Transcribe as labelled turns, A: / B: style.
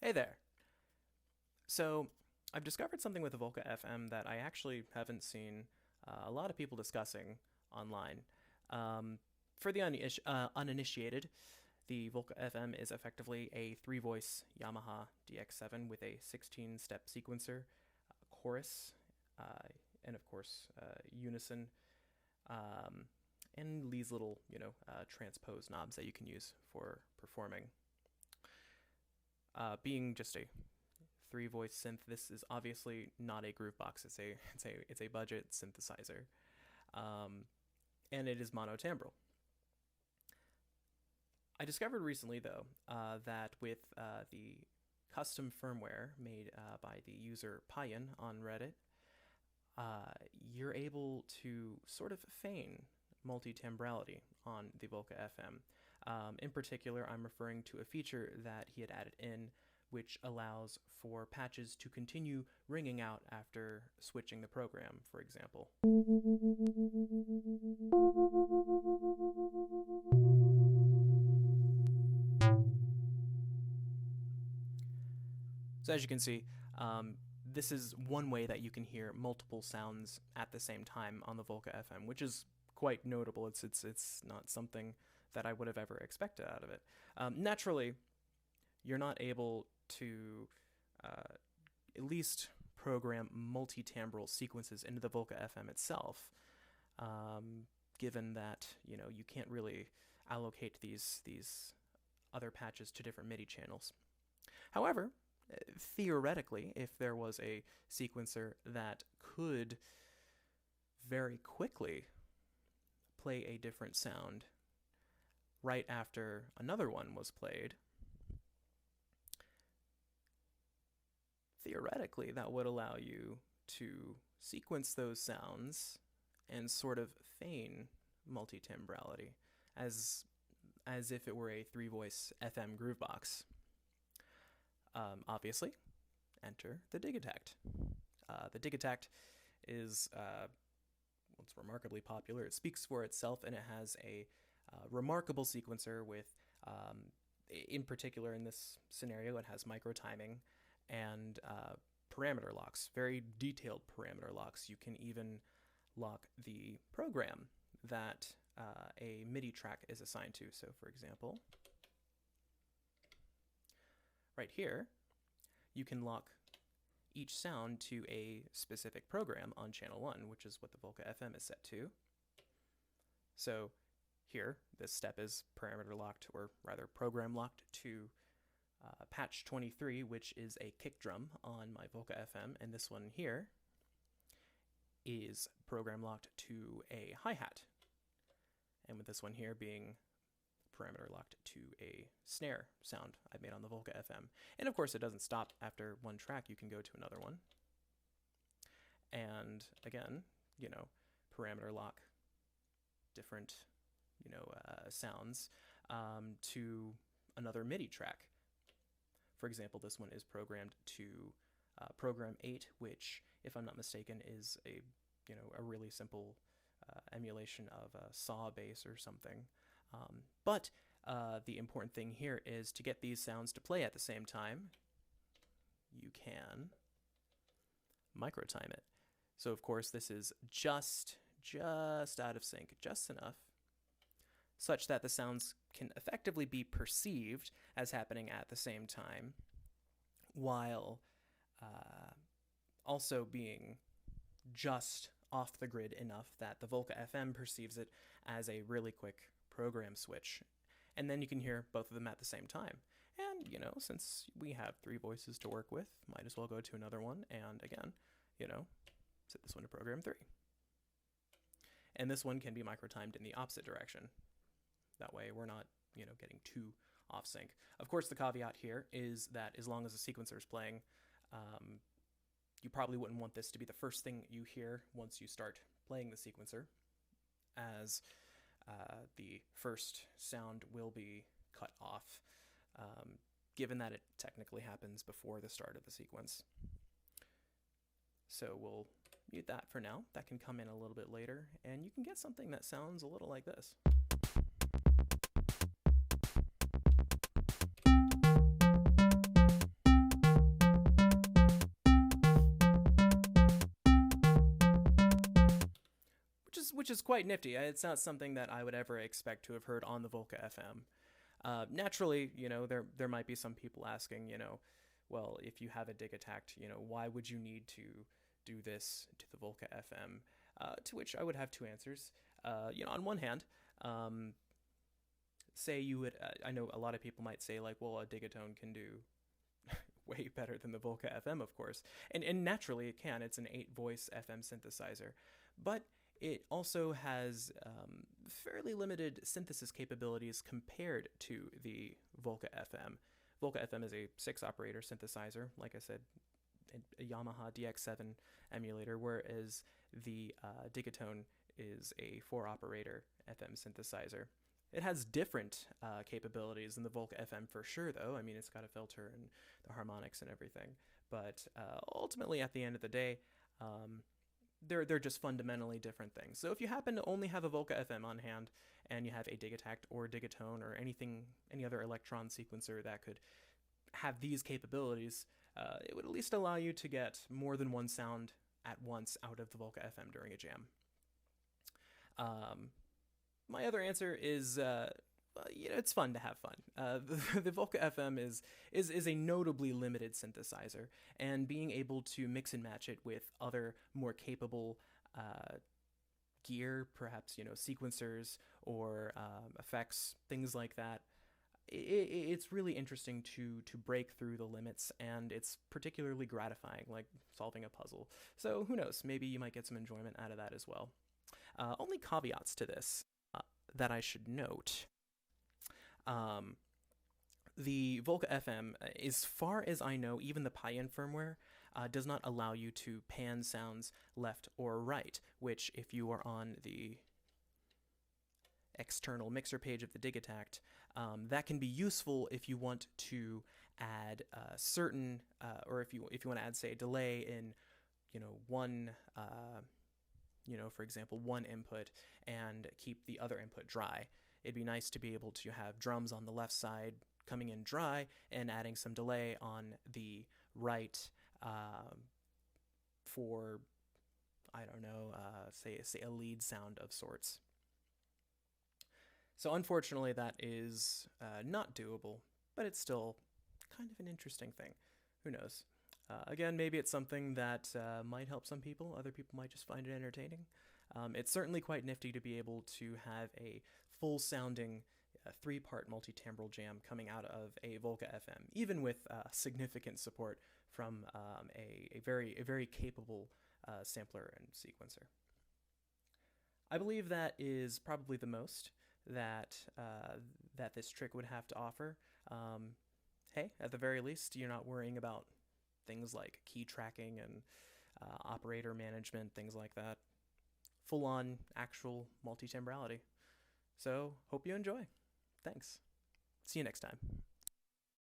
A: Hey there. So, I've discovered something with the Volca FM that I actually haven't seen a lot of people discussing online. For the uninitiated, the Volca FM is effectively a three-voice Yamaha DX7 with a 16-step sequencer, chorus, uh, and of course unison, um, and these little, transpose knobs that you can use for performing. Being just a three-voice synth, this is obviously not a groove box. It's a budget synthesizer, um, and it is monotimbral. I discovered recently, though, that with the custom firmware made by the user Pajen on Reddit, you're able to sort of feign multitimbrality on the Volca FM. In particular, I'm referring to a feature that he had added in, which allows for patches to continue ringing out after switching the program, for example. So as you can see, this is one way that you can hear multiple sounds at the same time on the Volca FM, which is quite notable. It's not something that I would have ever expected out of it. Naturally, you're not able to at least program multitimbral sequences into the Volca FM itself, given that you can't really allocate these other patches to different MIDI channels. However, theoretically, if there was a sequencer that could very quickly play a different sound right after another one was played, theoretically that would allow you to sequence those sounds and sort of feign multitimbrality as if it were a three-voice FM groove box. Obviously, enter the Digitact. The Digitact is it's remarkably popular. It speaks for itself, and it has a remarkable sequencer with, in particular in this scenario, it has micro timing and parameter locks, very detailed parameter locks. You can even lock the program that a MIDI track is assigned to. So, for example, right here, you can lock each sound to a specific program on channel 1, which is what the Volca FM is set to. So here, this step is parameter locked, or rather program locked to patch 23, which is a kick drum on my Volca FM, and this one here is program locked to a hi-hat, and with this one here being parameter locked to a snare sound I made on the Volca FM. And of course, it doesn't stop after one track. You can go to another one. And again, parameter lock different, sounds to another MIDI track. For example, this one is programmed to program 8, which, if I'm not mistaken, is a really simple emulation of a saw bass or something. But the important thing here is to get these sounds to play at the same time, you can microtime it. So of course this is just out of sync, just enough, such that the sounds can effectively be perceived as happening at the same time, while also being just off the grid enough that the Volca FM perceives it as a really quick program switch. And then you can hear both of them at the same time. And, since we have three voices to work with, might as well go to another one and, again, set this one to program 3. And this one can be microtimed in the opposite direction. That way we're not, getting too off sync. Of course, the caveat here is that as long as the sequencer is playing, you probably wouldn't want this to be the first thing you hear once you start playing the sequencer, as the first sound will be cut off, given that it technically happens before the start of the sequence. So we'll mute that for now. That can come in a little bit later, and you can get something that sounds a little like this. which is quite nifty. It's not something that I would ever expect to have heard on the Volca FM. Naturally, there might be some people asking, well, if you have a dig attack, why would you need to do this to the Volca FM? To which I would have two answers. On one hand, say you would, I know a lot of people might say, like, well, a digatone can do way better than the Volca FM, of course. And naturally it can. It's an 8-voice FM synthesizer. But it also has fairly limited synthesis capabilities compared to the Volca FM. Volca FM is a 6-operator synthesizer, like I said, a Yamaha DX7 emulator, whereas the digatone is a 4-operator FM synthesizer. It has different capabilities than the Volca FM for sure, though. I mean, it's got a filter and the harmonics and everything. But ultimately, at the end of the day, they're just fundamentally different things. So if you happen to only have a Volca FM on hand and you have a dig attack or digatone or any other electron sequencer that could have these capabilities, it would at least allow you to get more than one sound at once out of the Volca FM during a jam. My other answer is, it's fun to have fun. The Volca FM is a notably limited synthesizer, and being able to mix and match it with other more capable gear, perhaps sequencers or effects, things like that, it's really interesting to break through the limits, and it's particularly gratifying, like solving a puzzle. So who knows, maybe you might get some enjoyment out of that as well. Only caveats to this that I should note. The Volca FM, as far as I know, even the Pajen firmware does not allow you to pan sounds left or right, which if you are on the external mixer page of the dig attack, that can be useful if you want to add certain, or if you want to add, say, a delay in, one, for example, one input and keep the other input dry. It'd be nice to be able to have drums on the left side coming in dry and adding some delay on the right for, I don't know, say a lead sound of sorts. So unfortunately that is not doable, but it's still kind of an interesting thing. Who knows? Again, maybe it's something that might help some people. Other people might just find it entertaining. It's certainly quite nifty to be able to have a full-sounding 3-part multitimbrel jam coming out of a Volca FM, even with significant support from a very capable sampler and sequencer. I believe that is probably the most that this trick would have to offer. Hey, at the very least, you're not worrying about things like key tracking and operator management, things like that. Full-on actual multitimbrality. So, hope you enjoy. Thanks. See you next time.